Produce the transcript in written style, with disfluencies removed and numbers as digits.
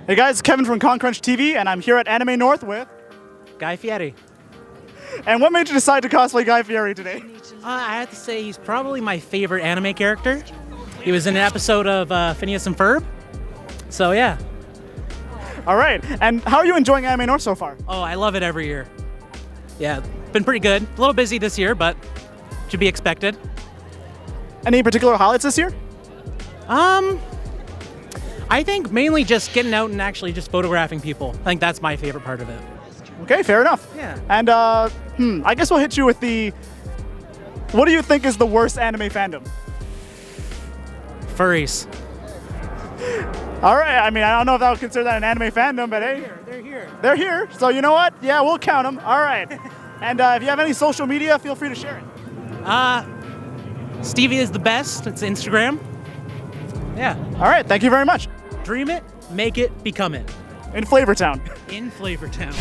Hey guys, Kevin from Concrunch TV, and I'm here at Anime North with... Guy Fieri. And what made you decide to cosplay Guy Fieri today? I have to say he's probably my favorite anime character. He was in an episode of Phineas and Ferb. So yeah. All right, and how are you enjoying Anime North so far? Oh, I love it every year. Yeah, been pretty good. A little busy this year, but should be expected. Any particular highlights this year? I think mainly just getting out and actually just photographing people. I think that's my favorite part of it. Okay, fair enough. Yeah. And I guess we'll hit you with the... What do you think is the worst anime fandom? Furries. All right, I mean, I don't know if I would consider that an anime fandom, but hey. They're here. They're here, so you know what? Yeah, we'll count them. All right. And if you have any social media, feel free to share it. Stevie is the best. It's Instagram. Yeah. All right, thank you very much. Dream it, make it, become it. In Flavortown. In Flavortown.